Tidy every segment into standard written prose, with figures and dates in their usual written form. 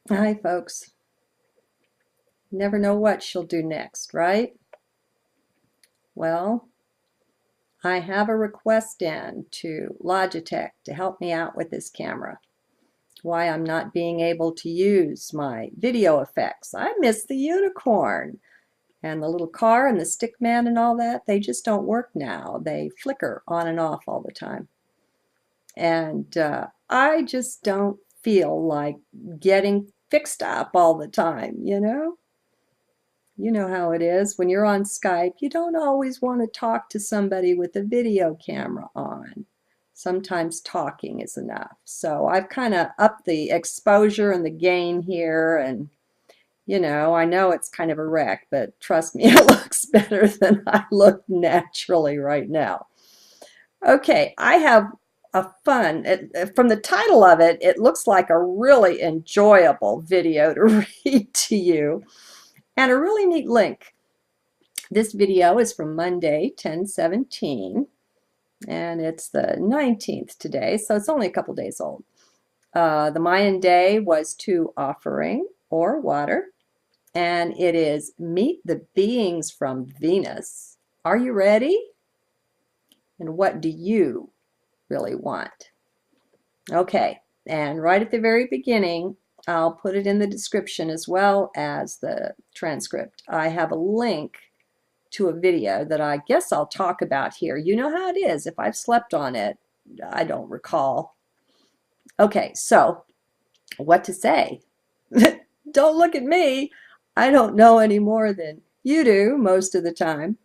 Hi, folks. Never know what she'll do next, right? Well, I have a request in to Logitech to help me out with this camera. Why I'm not being able to use my video effects. I miss the unicorn and the little car and the stick man and all that. They just don't work now. They flicker on and off all the time. And I just don't feel like getting fixed up all the time, you know? You know how it is. When you're on Skype, you don't always want to talk to somebody with a video camera on. Sometimes talking is enough. So I've kind of upped the exposure and the gain here. And, I know it's kind of a wreck, but trust me, it looks better than I look naturally right now. Okay, I have a from the title of it, it looks like a really enjoyable video to read to you and a really neat link. This video is from Monday, 10/17, and it's the 19th today, so it's only a couple days old. The Mayan day was to offering or water, and it is meet the beings from Venus. Are you ready? And what do you really want? Okay, and right at the very beginning, I'll put it in the description as well as the transcript. I have a link to a video that I guess I'll talk about here. You know how it is. If I've slept on it, I don't recall. Okay, so what to say? Don't look at me. I don't know any more than you do most of the time.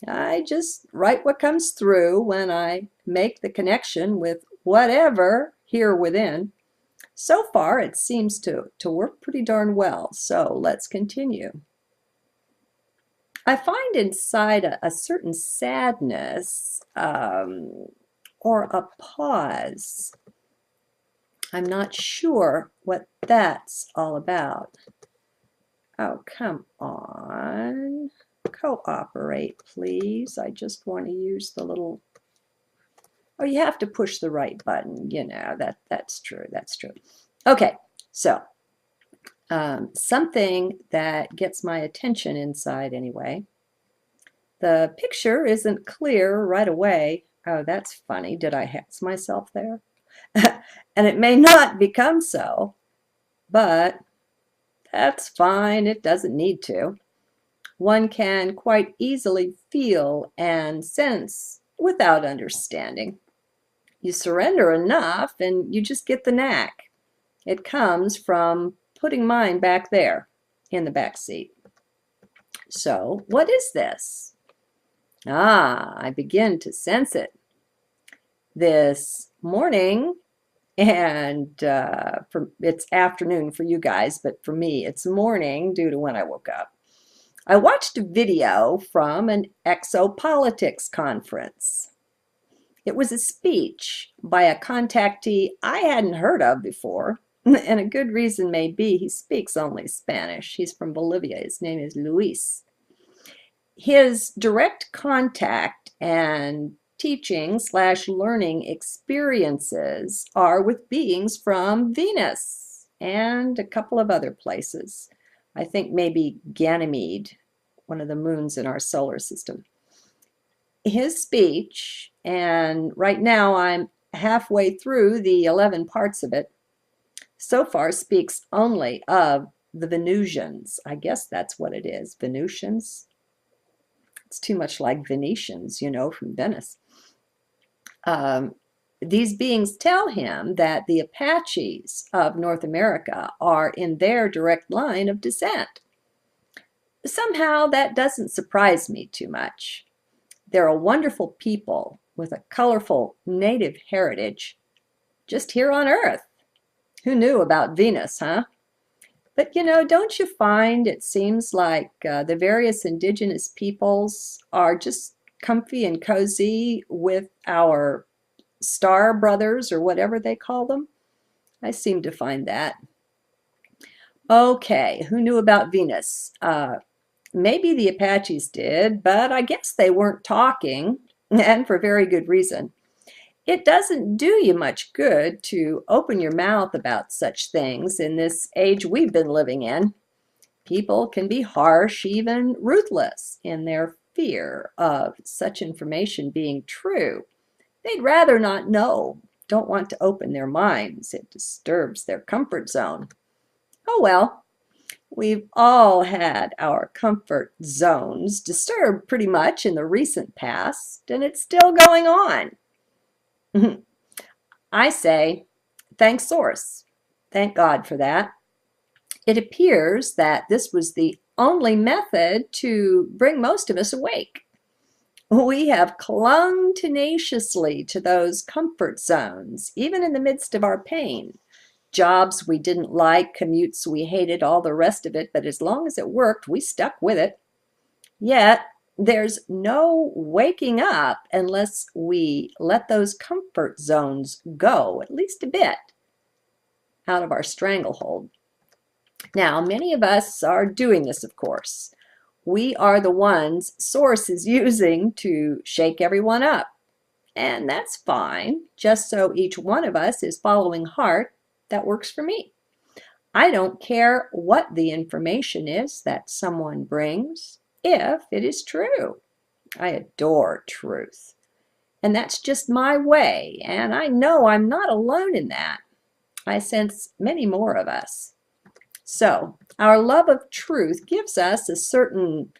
I just write what comes through when I make the connection with whatever here within. So far, it seems to work pretty darn well. So let's continue. I find inside a certain sadness or a pause. I'm not sure what that's all about. Oh, come on. Cooperate, please. I just want to use the little... Oh, you have to push the right button. That's true. That's true. Okay, so something that gets my attention inside anyway. The picture isn't clear right away. Oh, that's funny. Did I hex myself there? And it may not become so, but that's fine. It doesn't need to. One can quite easily feel and sense without understanding. You surrender enough and you just get the knack. It comes from putting mine back there in the back seat. So, what is this? Ah, I begin to sense it. This morning, and it's afternoon for you guys, but for me it's morning due to when I woke up. I watched a video from an exopolitics conference. It was a speech by a contactee I hadn't heard of before, and a good reason may be he speaks only Spanish. He's from Bolivia. His name is Luis. His direct contact and teaching/learning experiences are with beings from Venus and a couple of other places. I think maybe Ganymede, one of the moons in our solar system. His speech, and right now I'm halfway through the 11 parts of it, so far speaks only of the Venusians. I guess that's what it is, Venusians. It's too much like Venetians, from Venice. These beings tell him that the Apaches of North America are in their direct line of descent. Somehow that doesn't surprise me too much. They're a wonderful people with a colorful native heritage just here on Earth. Who knew about Venus, huh? But don't you find it seems like the various indigenous peoples are just comfy and cozy with our star brothers or whatever they call them? I seem to find that. Okay, who knew about Venus? Maybe the Apaches did, but I guess they weren't talking, and for very good reason. It doesn't do you much good to open your mouth about such things in this age we've been living in. People can be harsh, even ruthless, in their fear of such information being true. They'd rather not know, don't want to open their minds. It disturbs their comfort zone. Oh well, we've all had our comfort zones disturbed pretty much in the recent past, and it's still going on. I say, thank Source. Thank God for that. It appears that this was the only method to bring most of us awake. We have clung tenaciously to those comfort zones, even in the midst of our pain. Jobs we didn't like, commutes we hated, all the rest of it, but as long as it worked, we stuck with it. Yet, there's no waking up unless we let those comfort zones go, at least a bit, out of our stranglehold. Now, many of us are doing this, of course. We are the ones Source is using to shake everyone up. And that's fine, just so each one of us is following heart. That works for me. I don't care what the information is that someone brings, if it is true. I adore truth. And that's just my way, and I know I'm not alone in that. I sense many more of us. So, our love of truth gives us a certain,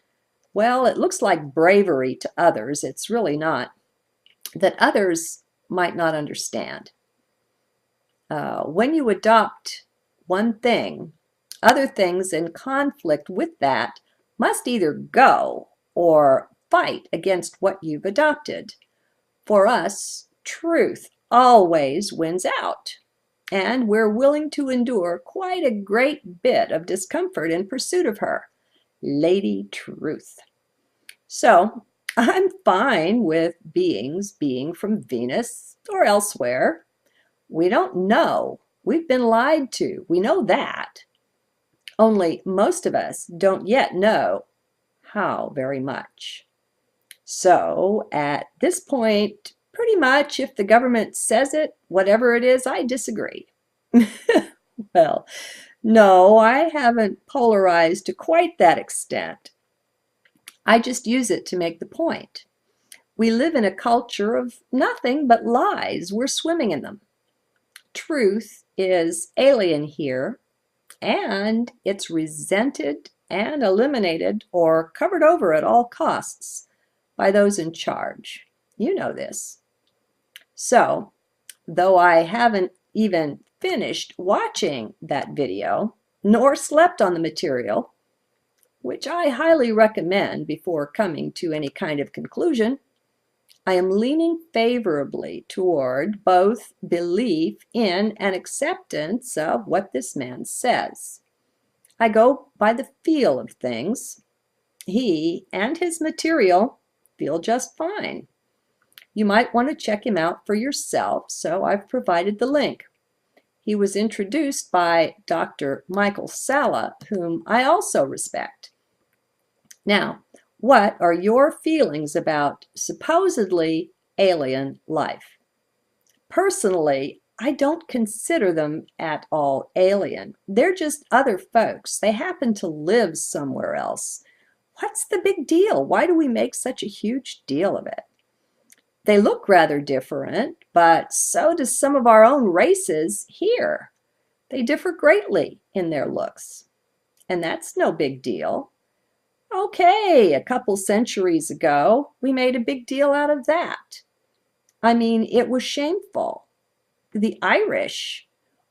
well, it looks like bravery to others. It's really not. That others might not understand. When you adopt one thing, other things in conflict with that must either go or fight against what you've adopted. For us, truth always wins out. And we're willing to endure quite a great bit of discomfort in pursuit of her, Lady Truth. So, I'm fine with beings being from Venus or elsewhere. We don't know. We've been lied to. We know that. Only most of us don't yet know how very much. So, at this point, pretty much, if the government says it, whatever it is, I disagree. Well, no, I haven't polarized to quite that extent. I just use it to make the point. We live in a culture of nothing but lies. We're swimming in them. Truth is alien here, and it's resented and eliminated or covered over at all costs by those in charge. You know this. So, though I haven't even finished watching that video, nor slept on the material, which I highly recommend before coming to any kind of conclusion, I am leaning favorably toward both belief in and acceptance of what this man says. I go by the feel of things. He and his material feel just fine. You might want to check him out for yourself, so I've provided the link. He was introduced by Dr. Michael Salla, whom I also respect. Now, what are your feelings about supposedly alien life? Personally, I don't consider them at all alien. They're just other folks. They happen to live somewhere else. What's the big deal? Why do we make such a huge deal of it? They look rather different, but so do some of our own races here. They differ greatly in their looks. And that's no big deal. Okay, a couple centuries ago, we made a big deal out of that. I mean, it was shameful. The Irish,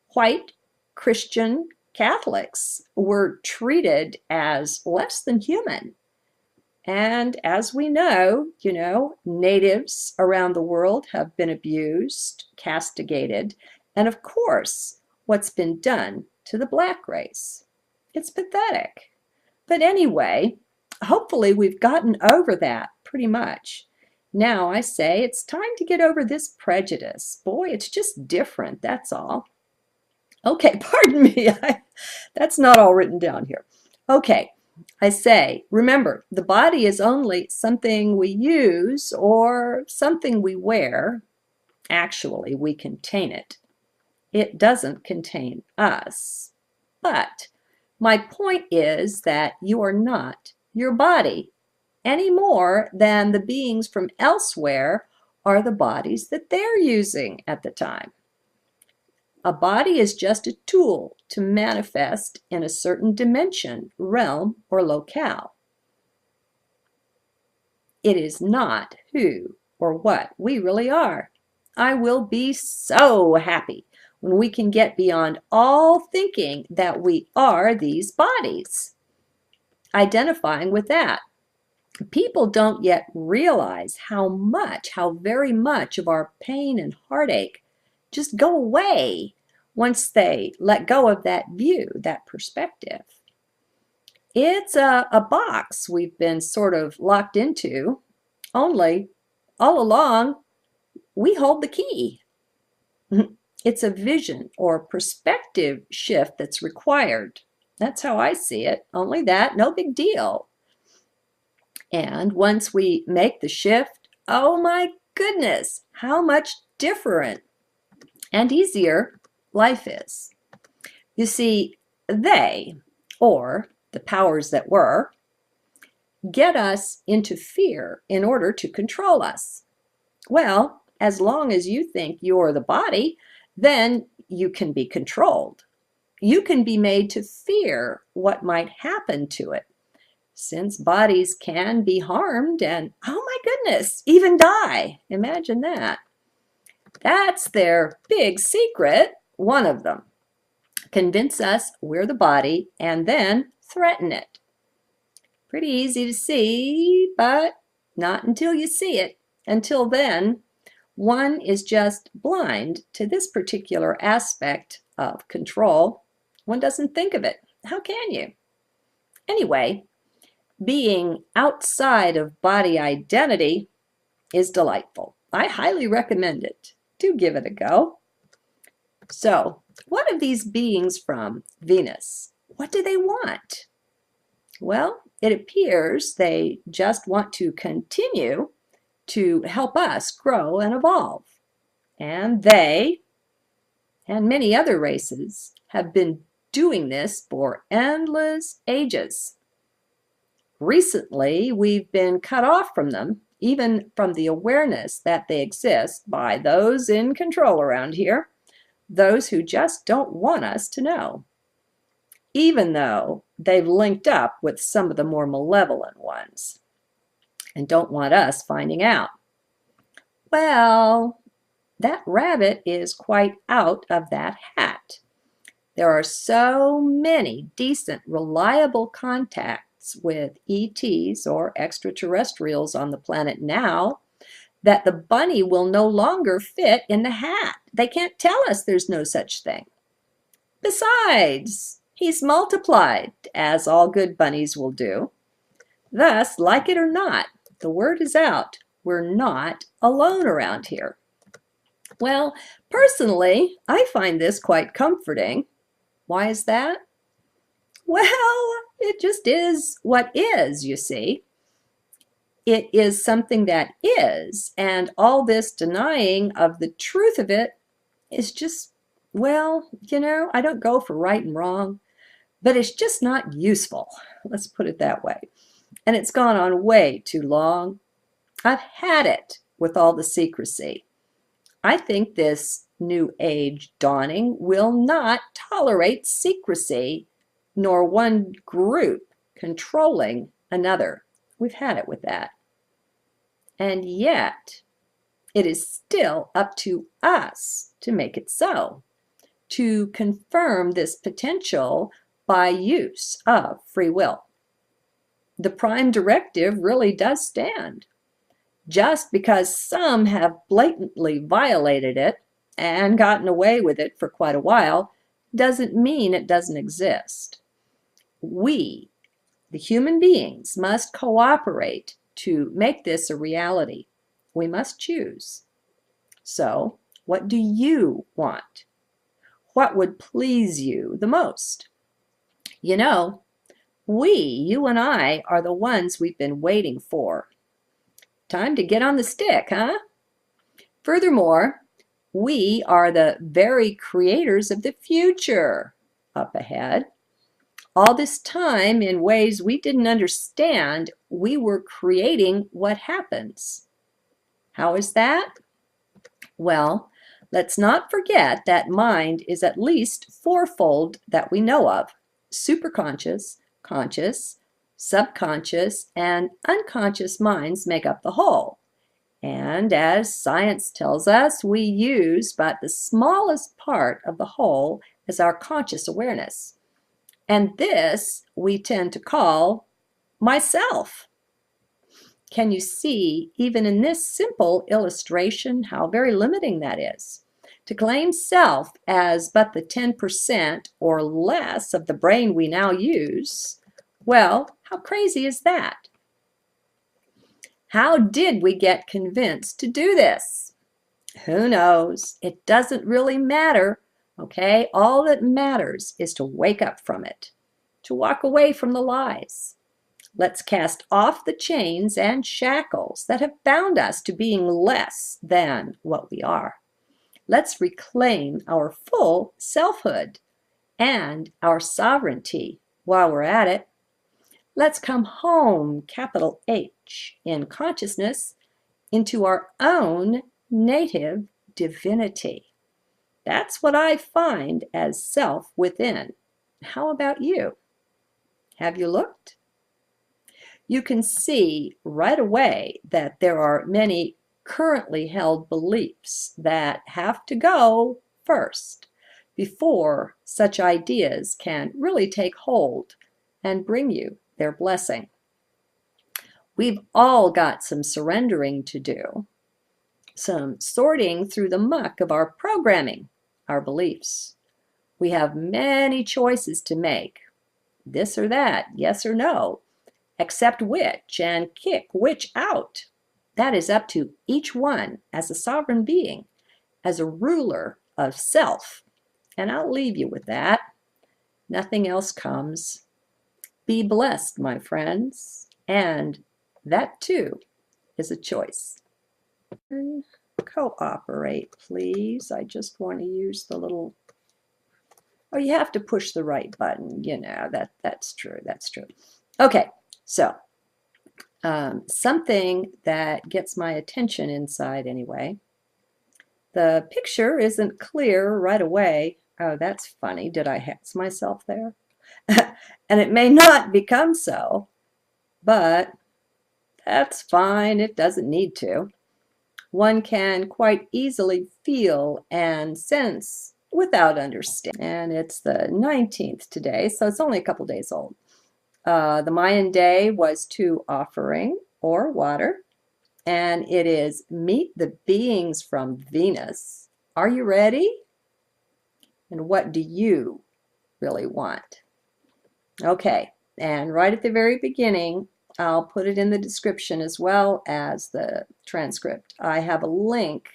white Christian Catholics, were treated as less than human. And as we know, natives around the world have been abused, castigated, and of course, what's been done to the black race. It's pathetic. But anyway, hopefully we've gotten over that pretty much. Now I say it's time to get over this prejudice. Boy, it's just different, that's all. Okay, pardon me, that's not all written down here. Okay, I say, remember, the body is only something we use or something we wear, Actually, we contain it. It doesn't contain us. But my point is that you are not your body any more than the beings from elsewhere are the bodies that they're using at the time. A body is just a tool to manifest in a certain dimension, realm, or locale. It is not who or what we really are. I will be so happy when we can get beyond all thinking that we are these bodies. Identifying with that. People don't yet realize how very much of our pain and heartache just go away once they let go of that view, that perspective. It's a box we've been sort of locked into, only all along we hold the key. It's a vision or perspective shift that's required. That's how I see it. Only that, no big deal. And once we make the shift, oh my goodness, how much different and easier life is. You see, they, or the powers that were, get us into fear in order to control us. Well, as long as you think you're the body, then you can be controlled. You can be made to fear what might happen to it. Since bodies can be harmed and, oh my goodness, even die. Imagine that. That's their big secret, one of them. Convince us we're the body and then threaten it. Pretty easy to see, but not until you see it. Until then, one is just blind to this particular aspect of control. One doesn't think of it. How can you? Anyway, being outside of body identity is delightful. I highly recommend it. Do give it a go. So, what are these beings from Venus? What do they want? Well, it appears they just want to continue to help us grow and evolve. And they, and many other races, have been doing this for endless ages. Recently, we've been cut off from them, even from the awareness that they exist by those in control around here, those who just don't want us to know, even though they've linked up with some of the more malevolent ones and don't want us finding out. Well, that rabbit is quite out of that hat. There are so many decent, reliable contacts with ETs or extraterrestrials on the planet now that the bunny will no longer fit in the hat. They can't tell us there's no such thing. Besides, he's multiplied, as all good bunnies will do. Thus, like it or not, the word is out. We're not alone around here. Well, personally, I find this quite comforting. Why is that? Well, it just is what is, you see. It is something that is, and all this denying of the truth of it is just, well, I don't go for right and wrong, but it's just not useful. Let's put it that way. And it's gone on way too long. I've had it with all the secrecy. I think this new age dawning will not tolerate secrecy, nor one group controlling another. We've had it with that. And yet, it is still up to us to make it so, to confirm this potential by use of free will. The prime directive really does stand. Just because some have blatantly violated it and gotten away with it for quite a while doesn't mean it doesn't exist. We, the human beings, must cooperate to make this a reality. We must choose. So, what do you want? What would please you the most? You and I, are the ones we've been waiting for. Time to get on the stick, huh? Furthermore, We are the very creators of the future. Up ahead. All this time, in ways we didn't understand, we were creating what happens. How is that? Well, let's not forget that mind is at least fourfold that we know of: superconscious, conscious, subconscious, and unconscious minds make up the whole. And as science tells us, we use but the smallest part of the whole as our conscious awareness. And this we tend to call myself. Can you see, even in this simple illustration, how very limiting that is? To claim self as but the 10% or less of the brain we now use, well, how crazy is that? How did we get convinced to do this? Who knows? It doesn't really matter, okay? All that matters is to wake up from it, to walk away from the lies. Let's cast off the chains and shackles that have bound us to being less than what we are. Let's reclaim our full selfhood and our sovereignty while we're at it. Let's come home, capital H, in consciousness into our own native divinity. That's what I find as self within. How about you? Have you looked? You can see right away that there are many currently held beliefs that have to go first before such ideas can really take hold and bring you their blessing. We've all got some surrendering to do, some sorting through the muck of our programming, our beliefs. We have many choices to make, this or that, yes or no, accept which and kick which out. That is up to each one as a sovereign being, as a ruler of self. And I'll leave you with that. Nothing else comes. Be blessed, my friends. And that too is a choice. Cooperate, please. I just want to use the little... Oh, you have to push the right button. You know, that's true. That's true. Okay, so something that gets my attention inside anyway. The picture isn't clear right away. Oh, that's funny. Did I hex myself there? And it may not become so, but that's fine. It doesn't need to. One can quite easily feel and sense without understanding. And it's the 19th today, so it's only a couple days old. The Mayan day was to offering or water, and it is meet the beings from Venus. Are you ready? And what do you really want? Okay, and right at the very beginning, I'll put it in the description as well as the transcript. I have a link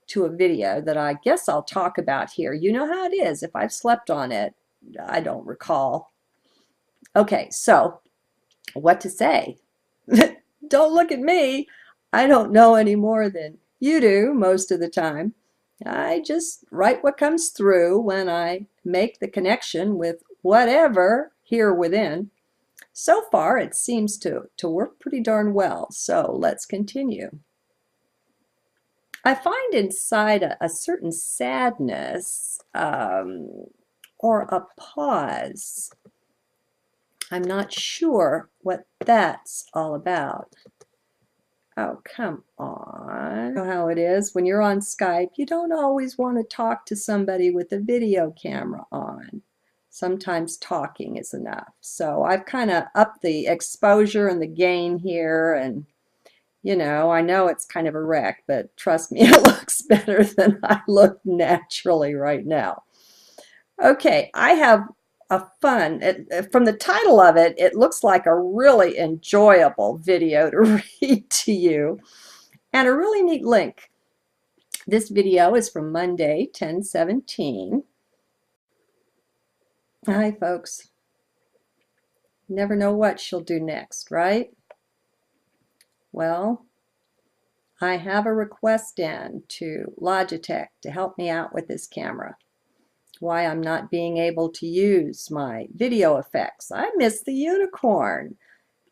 to a video that I guess I'll talk about here. You know how it is. If I've slept on it, I don't recall. Okay, so what to say? Don't look at me. I don't know any more than you do most of the time. I just write what comes through when I make the connection with whatever here within. So far, it seems to work pretty darn well, so let's continue. I find inside a certain sadness or a pause. I'm not sure what that's all about. Oh, come on. You know how it is. When you're on Skype, you don't always want to talk to somebody with a video camera on. Sometimes talking is enough. So I've kind of upped the exposure and the gain here, and you know it's kind of a wreck, but trust me, it looks better than I look naturally right now. Okay, I have a fun, from the title of it, it looks like a really enjoyable video to read to you, and a really neat link. This video is from Monday, 10/17. Hi, folks. Never know what she'll do next, right? Well, I have a request in to Logitech to help me out with this camera. Why I'm not being able to use my video effects. I miss the unicorn.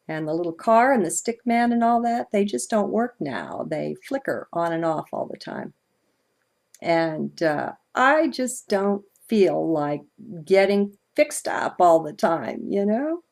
And the little car and the stick man and all that, they just don't work now. They flicker on and off all the time. And I just don't feel like getting fixed up all the time, you know?